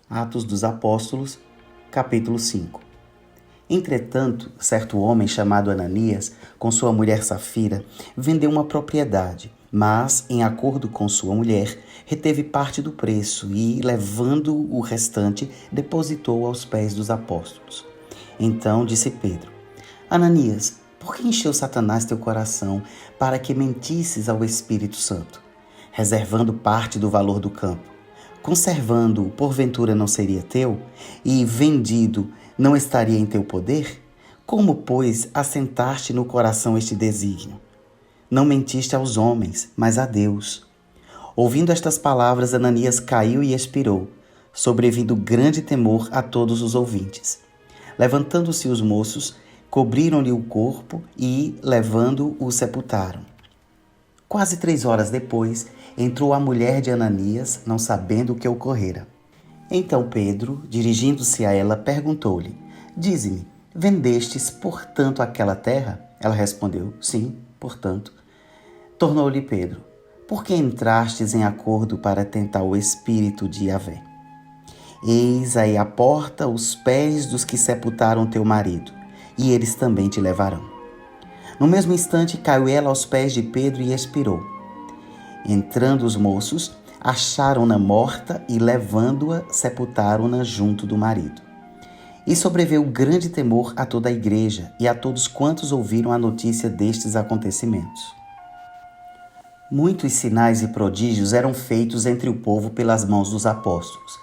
Atos dos Apóstolos, capítulo 5. Entretanto, certo homem chamado Ananias, com sua mulher Safira, vendeu uma propriedade, mas, em acordo com sua mulher, reteve parte do preço e, levando o restante, depositou aos pés dos apóstolos. Então disse Pedro: Ananias, por que encheu Satanás teu coração para que mentisses ao Espírito Santo, reservando parte do valor do campo? Conservando-o, porventura não seria teu, e vendido, não estaria em teu poder? Como, pois, assentaste no coração este desígnio? Não mentiste aos homens, mas a Deus. Ouvindo estas palavras, Ananias caiu e expirou, sobrevindo grande temor a todos os ouvintes. Levantando-se os moços, cobriram-lhe o corpo e, levando-o, sepultaram. Quase 3 horas depois, entrou a mulher de Ananias, não sabendo o que ocorrera. Então Pedro, dirigindo-se a ela, perguntou-lhe: Dize-me, vendestes, portanto, aquela terra? Ela respondeu: Sim, portanto. Tornou-lhe Pedro: Por que entrastes em acordo para tentar o espírito de Yahvé? Eis aí à porta os pés dos que sepultaram teu marido, e eles também te levarão. No mesmo instante caiu ela aos pés de Pedro e expirou. Entrando os moços, acharam-na morta e, levando-a, sepultaram-na junto do marido. E sobreveio grande temor a toda a igreja e a todos quantos ouviram a notícia destes acontecimentos. Muitos sinais e prodígios eram feitos entre o povo pelas mãos dos apóstolos,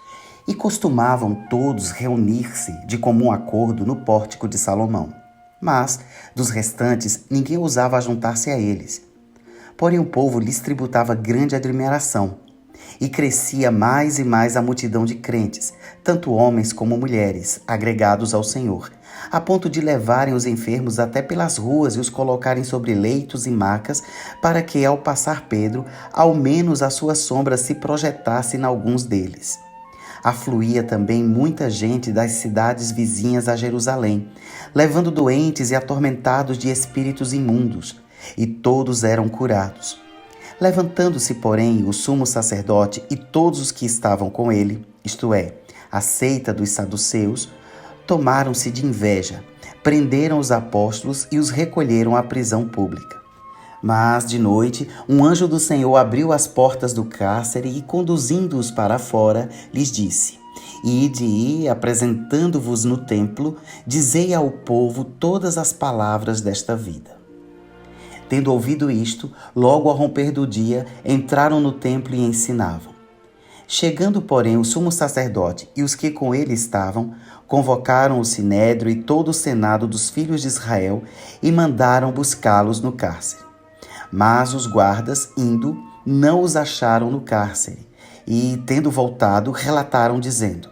e costumavam todos reunir-se de comum acordo no pórtico de Salomão. Mas, dos restantes, ninguém ousava juntar-se a eles. Porém, o povo lhes tributava grande admiração, e crescia mais e mais a multidão de crentes, tanto homens como mulheres, agregados ao Senhor, a ponto de levarem os enfermos até pelas ruas e os colocarem sobre leitos e macas, para que, ao passar Pedro, ao menos a sua sombra se projetasse em alguns deles. Afluía também muita gente das cidades vizinhas a Jerusalém, levando doentes e atormentados de espíritos imundos, e todos eram curados. Levantando-se, porém, o sumo sacerdote e todos os que estavam com ele, isto é, a seita dos saduceus, tomaram-se de inveja, prenderam os apóstolos e os recolheram à prisão pública. Mas, de noite, um anjo do Senhor abriu as portas do cárcere e, conduzindo-os para fora, lhes disse: Ide e, apresentando-vos no templo, dizei ao povo todas as palavras desta vida. Tendo ouvido isto, logo ao romper do dia, entraram no templo e ensinavam. Chegando, porém, o sumo sacerdote e os que com ele estavam, convocaram o sinédrio e todo o senado dos filhos de Israel e mandaram buscá-los no cárcere. Mas os guardas, indo, não os acharam no cárcere, e, tendo voltado, relataram, dizendo: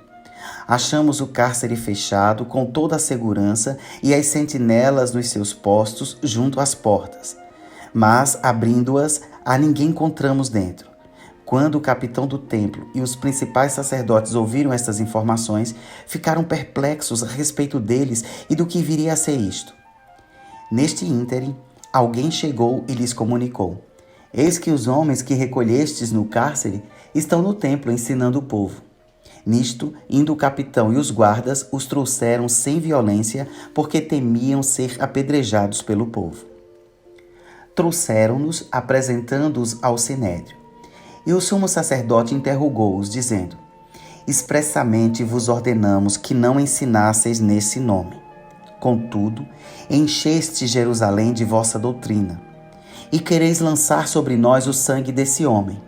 Achamos o cárcere fechado com toda a segurança e as sentinelas nos seus postos junto às portas. Mas, abrindo-as, a ninguém encontramos dentro. Quando o capitão do templo e os principais sacerdotes ouviram estas informações, ficaram perplexos a respeito deles e do que viria a ser isto. Neste ínterim, alguém chegou e lhes comunicou: Eis que os homens que recolhestes no cárcere estão no templo ensinando o povo. Nisto, indo o capitão e os guardas, os trouxeram sem violência, porque temiam ser apedrejados pelo povo. Trouxeram-nos, apresentando-os ao sinédrio. E o sumo sacerdote interrogou-os, dizendo: Expressamente vos ordenamos que não ensinasseis nesse nome. Contudo, encheste Jerusalém de vossa doutrina, e quereis lançar sobre nós o sangue desse homem.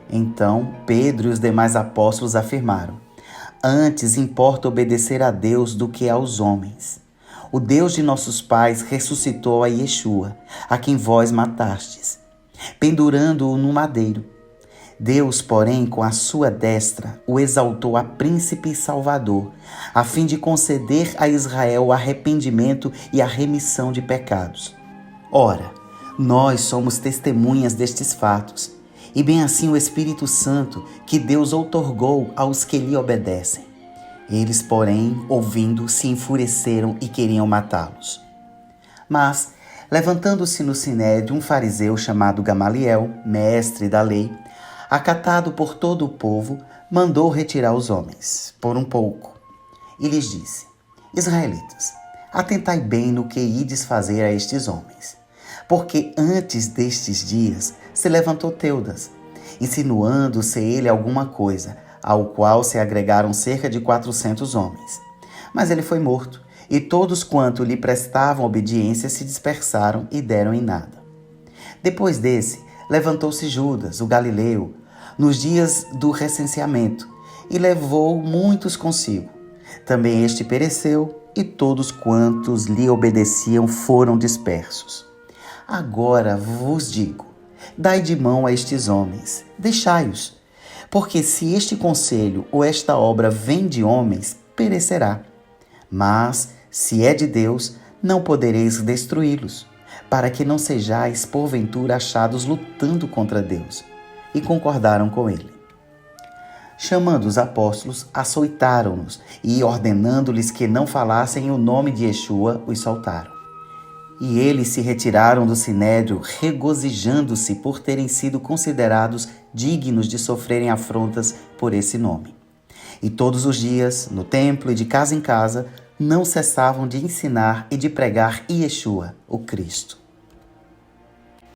Então Pedro e os demais apóstolos afirmaram: Antes importa obedecer a Deus do que aos homens. O Deus de nossos pais ressuscitou a Yeshua, a quem vós matastes, pendurando-o no madeiro. Deus, porém, com a sua destra, o exaltou a príncipe e salvador, a fim de conceder a Israel o arrependimento e a remissão de pecados. Ora, nós somos testemunhas destes fatos, e bem assim o Espírito Santo que Deus outorgou aos que lhe obedecem. Eles, porém, ouvindo, se enfureceram e queriam matá-los. Mas, levantando-se no sinédrio um fariseu chamado Gamaliel, mestre da lei, acatado por todo o povo, mandou retirar os homens, por um pouco. E lhes disse: Israelitas, atentai bem no que ides fazer a estes homens. Porque antes destes dias se levantou Teudas, insinuando ser ele alguma coisa, ao qual se agregaram cerca de 400 homens. Mas ele foi morto, e todos quanto lhe prestavam obediência se dispersaram e deram em nada. Depois desse, levantou-se Judas, o galileu, nos dias do recenseamento, e levou muitos consigo. Também este pereceu, e todos quantos lhe obedeciam foram dispersos. Agora vos digo, dai de mão a estes homens, deixai-os, porque se este conselho ou esta obra vem de homens, perecerá. Mas, se é de Deus, não podereis destruí-los, para que não sejais porventura achados lutando contra Deus. E concordaram com ele. Chamando os apóstolos, açoitaram-nos e, ordenando-lhes que não falassem o nome de Yeshua, os soltaram. E eles se retiraram do sinédrio, regozijando-se por terem sido considerados dignos de sofrerem afrontas por esse nome. E todos os dias, no templo e de casa em casa, não cessavam de ensinar e de pregar Yeshua, o Cristo.